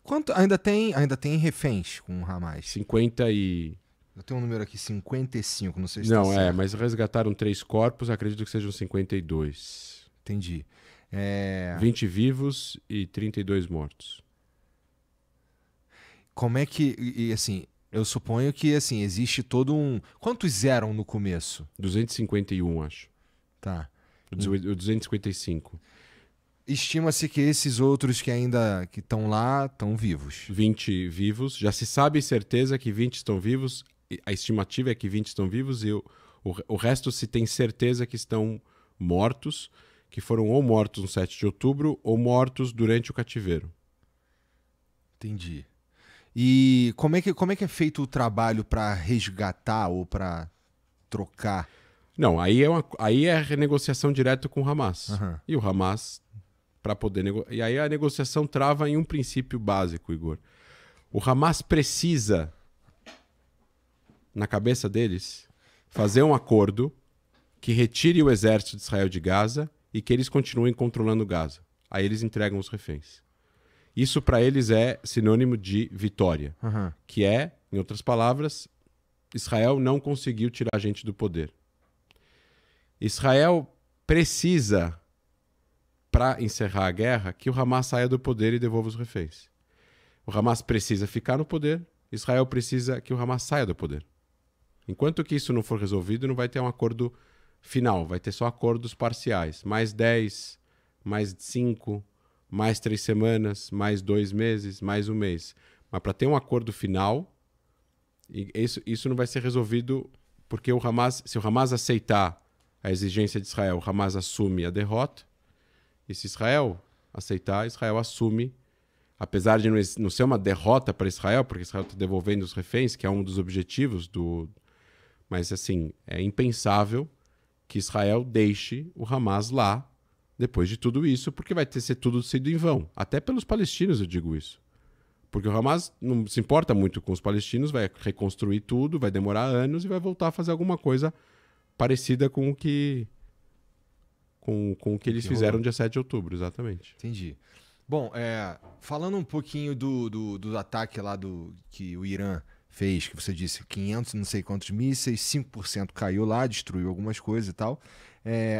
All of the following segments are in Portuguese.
Quanto ainda tem reféns com o Hamas? 50 e... Eu tenho um número aqui, 55, não sei se Não, tá certo. mas resgataram 3 corpos, acredito que sejam 52. Entendi. 20 vivos e 32 mortos. Como é que... assim, eu suponho que, assim, existe todo um... Quantos eram no começo? 251, acho. Tá. O 255. Estima-se que esses outros que ainda que estão lá estão vivos. 20 vivos. Já se sabe certeza que 20 estão vivos. A estimativa é que 20 estão vivos e o resto se tem certeza que estão mortos, que foram ou mortos no 7 de outubro ou mortos durante o cativeiro. Entendi. E como é que é feito o trabalho para resgatar ou para trocar? Não, aí é a renegociação direta com o Hamas. Aham. E o Hamas, para poder negociar. E aí a negociação trava em um princípio básico, Igor. O Hamas precisa, na cabeça deles, fazer um acordo que retire o exército de Israel de Gaza e que eles continuem controlando Gaza. Aí eles entregam os reféns. Isso para eles é sinônimo de vitória, Aham. que é, em outras palavras, Israel não conseguiu tirar a gente do poder. Israel precisa, para encerrar a guerra, que o Hamas saia do poder e devolva os reféns. O Hamas precisa ficar no poder, Israel precisa que o Hamas saia do poder. Enquanto que isso não for resolvido, não vai ter um acordo final, vai ter só acordos parciais. Mais 10, mais 5, mais 3 semanas, mais 2 meses, mais um mês. Mas para ter um acordo final, isso não vai ser resolvido porque se o Hamas aceitar a exigência de Israel, o Hamas assume a derrota. E se Israel aceitar, Israel assume, apesar de não ser uma derrota para Israel, porque Israel está devolvendo os reféns, que é um dos objetivos do... Mas, assim, é impensável que Israel deixe o Hamas lá depois de tudo isso, porque vai ser tudo sido em vão. Até pelos palestinos eu digo isso. Porque o Hamas não se importa muito com os palestinos, vai reconstruir tudo, vai demorar anos e vai voltar a fazer alguma coisa parecida com o que eles fizeram no dia 7 de outubro, exatamente. Entendi. Bom, falando um pouquinho do ataque lá que o Irã fez, que você disse, 500 não sei quantos mísseis, 5% caiu lá, destruiu algumas coisas e tal.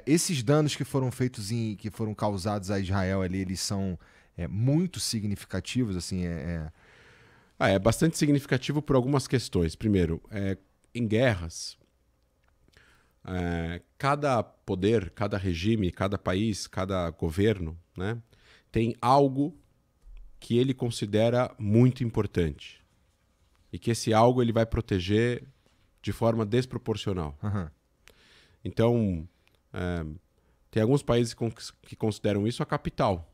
Esses danos que foram feitos que foram causados a Israel ali, eles são muito significativos, assim, É bastante significativo por algumas questões. Primeiro, em guerras, cada poder, cada regime, cada país, cada governo, né, tem algo que ele considera muito importante e que esse algo ele vai proteger de forma desproporcional. Uhum. Então, tem alguns países que consideram isso a capital.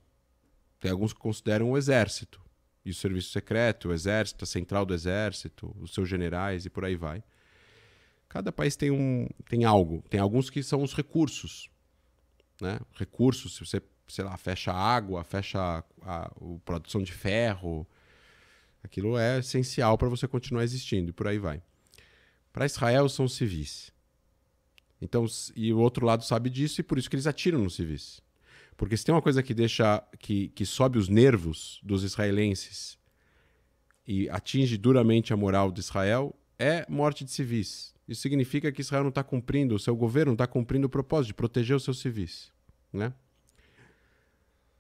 Tem alguns que consideram o exército e o serviço secreto, o exército, a central do exército, os seus generais e por aí vai. Cada país tem algo. Tem alguns que são os recursos, né? Recursos, se você, sei lá, fecha a água, fecha a produção de ferro, aquilo é essencial para você continuar existindo e por aí vai. Para Israel são civis. Então, e o outro lado sabe disso e por isso que eles atiram nos civis. Porque se tem uma coisa que sobe os nervos dos israelenses e atinge duramente a moral de Israel, é morte de civis. Isso significa que Israel não está cumprindo, o seu governo não está cumprindo o propósito de proteger os seus civis, né?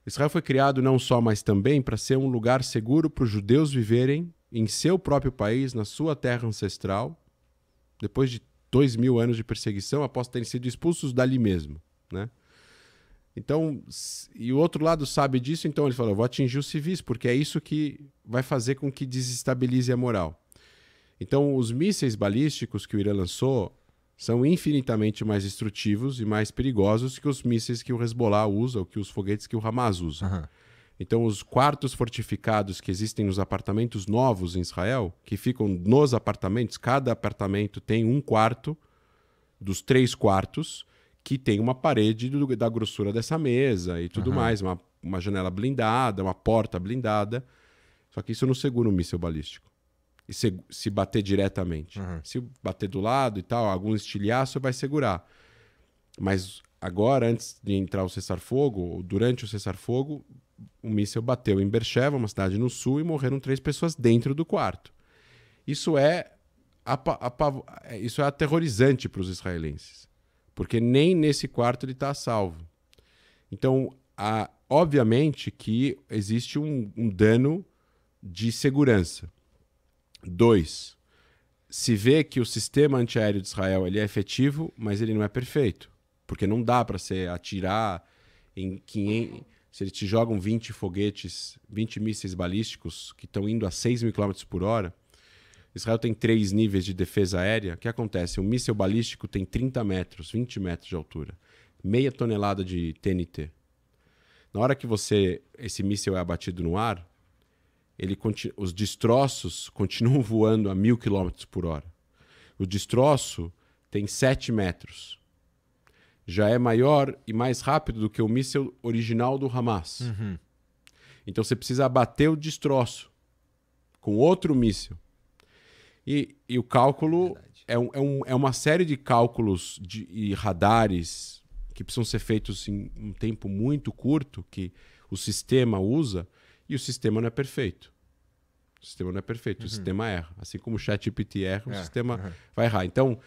Israel foi criado não só, mas também para ser um lugar seguro para os judeus viverem em seu próprio país, na sua terra ancestral, depois de 2000 anos de perseguição, após terem sido expulsos dali mesmo, né? Então, e o outro lado sabe disso, então ele falou, eu vou atingir os civis, porque é isso que vai fazer com que desestabilize a moral. Então, os mísseis balísticos que o Irã lançou são infinitamente mais destrutivos e mais perigosos que os mísseis que o Hezbollah usa ou que os foguetes que o Hamas usa. Uhum. Então, os quartos fortificados que existem nos apartamentos novos em Israel, que ficam nos apartamentos, cada apartamento tem um quarto dos 3 quartos, que tem uma parede da grossura dessa mesa e tudo mais, uma janela blindada, uma porta blindada. Só que isso não segura um míssil balístico. E se bater diretamente. Se bater do lado e tal, algum estilhaço vai segurar. Mas agora, antes de entrar o cessar-fogo, ou durante o cessar-fogo, um míssil bateu em Beersheba, uma cidade no sul, e morreram 3 pessoas dentro do quarto. Isso é aterrorizante para os israelenses, porque nem nesse quarto ele está a salvo. Então, obviamente que existe um dano de segurança. 2, se vê que o sistema antiaéreo de Israel ele é efetivo, mas ele não é perfeito, porque não dá para você atirar em 500... Se eles te jogam 20 foguetes, 20 mísseis balísticos que estão indo a 6.000 km por hora, Israel tem 3 níveis de defesa aérea. O que acontece? Um míssil balístico tem 30 metros, 20 metros de altura, meia tonelada de TNT. Na hora que esse míssil é abatido no ar, os destroços continuam voando a 1.000 km por hora. O destroço tem 7 metros. Já é maior e mais rápido do que o míssil original do Hamas. Uhum. Então você precisa abater o destroço com outro míssil. E o cálculo é uma série de cálculos e radares que precisam ser feitos em um tempo muito curto, que o sistema usa, e o sistema não é perfeito. O sistema não é perfeito, o sistema erra. Assim como o ChatGPT erra, o sistema vai errar. Então,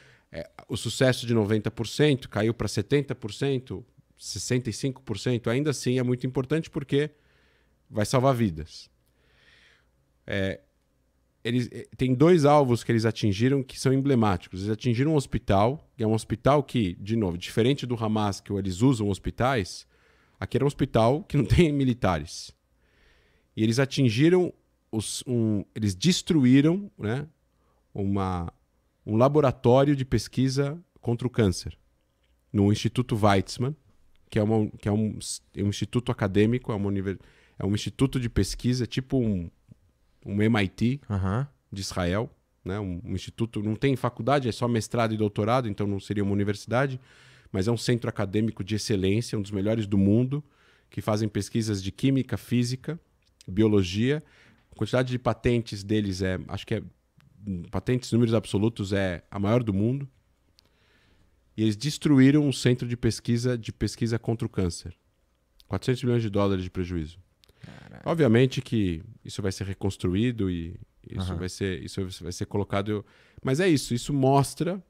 o sucesso de 90% caiu para 70%, 65%. Ainda assim é muito importante porque vai salvar vidas. Tem 2 alvos que eles atingiram que são emblemáticos. Eles atingiram um hospital, que é um hospital que, de novo, diferente do Hamas, que eles usam hospitais, aqui era um hospital que não tem militares. E eles atingiram, eles destruíram, né, um laboratório de pesquisa contra o câncer no Instituto Weizmann, que é um instituto acadêmico, é um instituto de pesquisa, tipo um MIT de Israel, né? Um instituto, não tem faculdade, é só mestrado e doutorado, então não seria uma universidade, mas é um centro acadêmico de excelência, um dos melhores do mundo, que fazem pesquisas de química, física, biologia. A quantidade de patentes deles acho que patentes, números absolutos, é a maior do mundo. E eles destruíram um centro de pesquisa contra o câncer. 400 milhões de dólares de prejuízo. Caraca. Obviamente que isso vai ser reconstruído e isso vai ser colocado... Mas é isso, isso mostra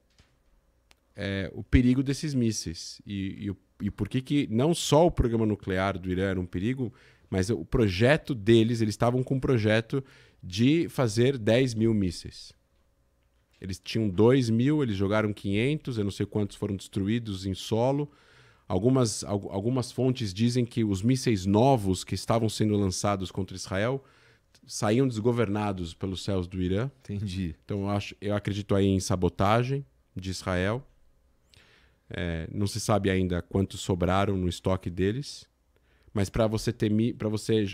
o perigo desses mísseis. E por que não só o programa nuclear do Irã era um perigo, mas o projeto deles, eles estavam com um projeto de fazer 10 mil mísseis. Eles tinham 2.000, eles jogaram 500, eu não sei quantos foram destruídos em solo. Algumas fontes dizem que os mísseis novos que estavam sendo lançados contra Israel saíam desgovernados pelos céus do Irã. Entendi. Então eu acredito aí em sabotagem de Israel. Não se sabe ainda quantos sobraram no estoque deles. Mas para você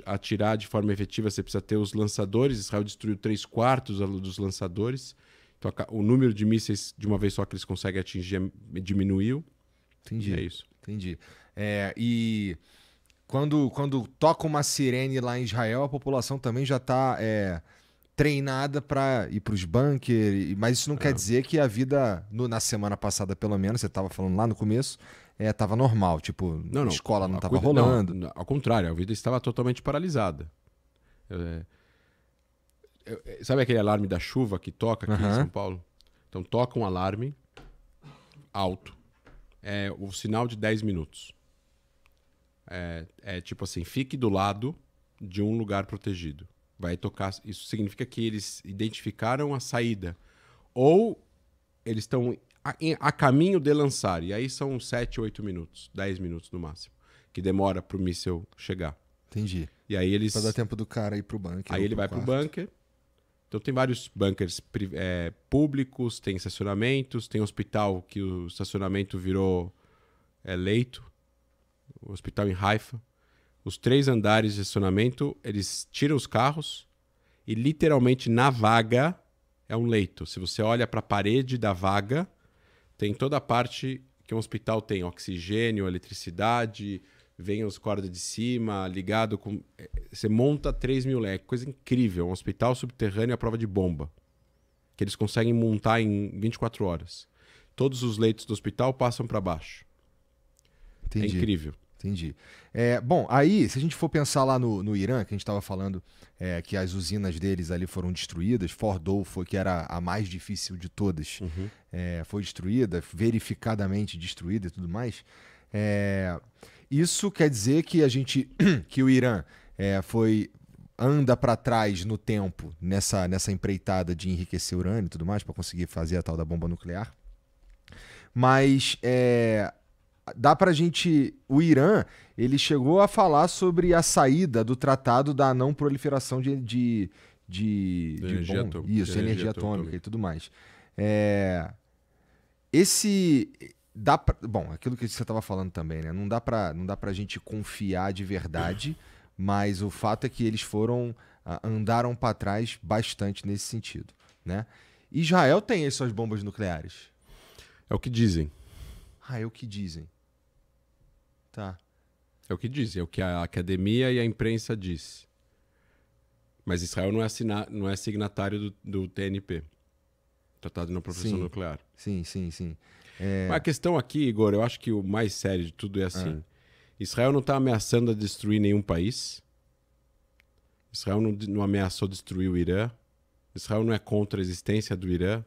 atirar de forma efetiva, você precisa ter os lançadores. Israel destruiu 3/4 dos lançadores. Então o número de mísseis de uma vez só que eles conseguem atingir diminuiu. Entendi. É isso. Entendi. E quando toca uma sirene lá em Israel, a população também já está treinada para ir para os bunkers. Mas isso não quer dizer que a vida, na semana passada pelo menos, você estava falando lá no começo, estava normal. Tipo, a escola não estava rolando. Não, ao contrário, a vida estava totalmente paralisada. Sabe aquele alarme da chuva que toca aqui em São Paulo? Então toca um alarme alto. É o sinal de 10 minutos. Tipo assim, fique do lado de um lugar protegido. Vai tocar. Isso significa que eles identificaram a saída. Ou eles estão a caminho de lançar. E aí são 7, 8 minutos, 10 minutos no máximo, que demora para o míssil chegar. Entendi. E aí eles... Pra dar tempo do cara ir pro bunker. Aí ele vai pro bunker. Então tem vários bunkers públicos, tem estacionamentos, tem hospital que o estacionamento virou leito. O hospital em Haifa. Os 3 andares de estacionamento, eles tiram os carros e literalmente na vaga é um leito. Se você olha para a parede da vaga, tem toda a parte que um hospital tem, oxigênio, eletricidade, vem as cordas de cima, ligado com... Você monta 3.000 leques, coisa incrível. Um hospital subterrâneo à prova de bomba, que eles conseguem montar em 24 horas. Todos os leitos do hospital passam para baixo. Entendi. É incrível. Entendi. Bom, aí, se a gente for pensar lá no Irã, que a gente estava falando que as usinas deles ali foram destruídas, Fordow foi que era a mais difícil de todas, foi destruída, verificadamente destruída e tudo mais. Isso quer dizer que que o Irã anda para trás no tempo nessa empreitada de enriquecer urânio e tudo mais para conseguir fazer a tal da bomba nuclear. Mas dá pra gente. O Irã, ele chegou a falar sobre a saída do tratado da não proliferação de energia atômica. Isso, energia atômica e tudo mais. Bom, aquilo que você estava falando também, né? Não dá pra gente confiar de verdade, mas o fato é que eles andaram para trás bastante nesse sentido, né? Israel tem as suas bombas nucleares. É o que dizem. É o que dizem. Tá. É o que dizem, é o que a academia e a imprensa diz. Mas Israel não é signatário do TNP, Tratado de Não Proliferação Nuclear. Sim. Mas a questão aqui, Igor, eu acho que o mais sério de tudo é assim. Israel não está ameaçando a destruir nenhum país. Israel não ameaçou destruir o Irã. Israel não é contra a existência do Irã.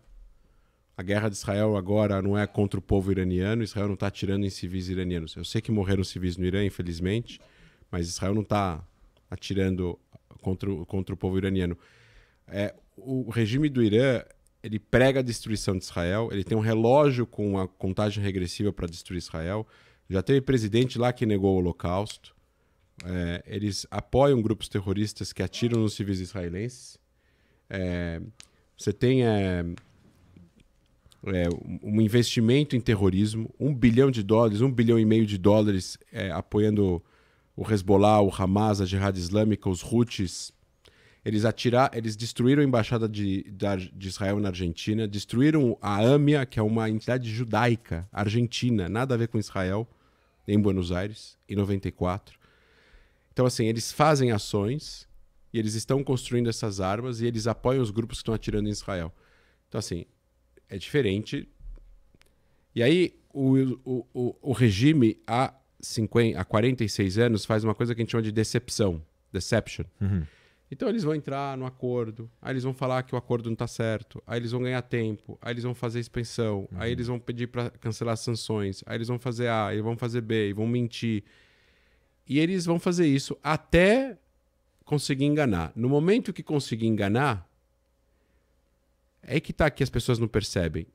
A guerra de Israel agora não é contra o povo iraniano. Israel não está atirando em civis iranianos. Eu sei que morreram civis no Irã, infelizmente, mas Israel não está atirando contra o povo iraniano. O regime do Irã, ele prega a destruição de Israel. Ele tem um relógio com a contagem regressiva para destruir Israel. Já teve presidente lá que negou o Holocausto. Eles apoiam grupos terroristas que atiram nos civis israelenses. Você tem um investimento em terrorismo, $1 bilhão, $1,5 bilhão apoiando o Hezbollah, o Hamas, a Jihad Islâmica, os Houthis. Eles destruíram a embaixada de Israel na Argentina, destruíram a AMIA, que é uma entidade judaica argentina, nada a ver com Israel, em Buenos Aires, em 94. Então, assim, eles fazem ações e eles estão construindo essas armas e eles apoiam os grupos que estão atirando em Israel. Então, assim, é diferente. E aí, o regime, há 46 anos, faz uma coisa que a gente chama de deception. Então, eles vão entrar no acordo, aí eles vão falar que o acordo não está certo, aí eles vão ganhar tempo, aí eles vão fazer expansão, aí eles vão pedir para cancelar as sanções, aí eles vão fazer A, eles vão fazer B, e vão mentir. E eles vão fazer isso até conseguir enganar. No momento que conseguir enganar, é aí que tá que as pessoas não percebem.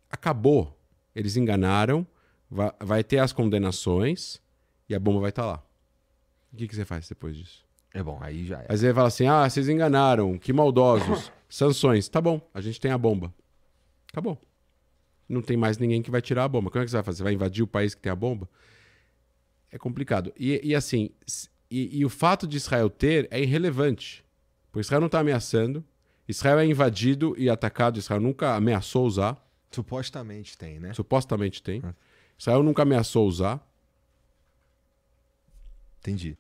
Acabou. Eles enganaram, vai ter as condenações e a bomba vai estar lá. O que você faz depois disso? Bom, aí já é. Aí você fala assim, vocês enganaram, que maldosos. Sanções, tá bom, a gente tem a bomba. Acabou. Não tem mais ninguém que vai tirar a bomba. Como é que você vai fazer? Você vai invadir o país que tem a bomba? É complicado. E assim, o fato de Israel ter é irrelevante. Porque Israel não está ameaçando. Israel é invadido e atacado. Israel nunca ameaçou usar. Supostamente tem, né? Supostamente tem. Israel nunca ameaçou usar. Entendi.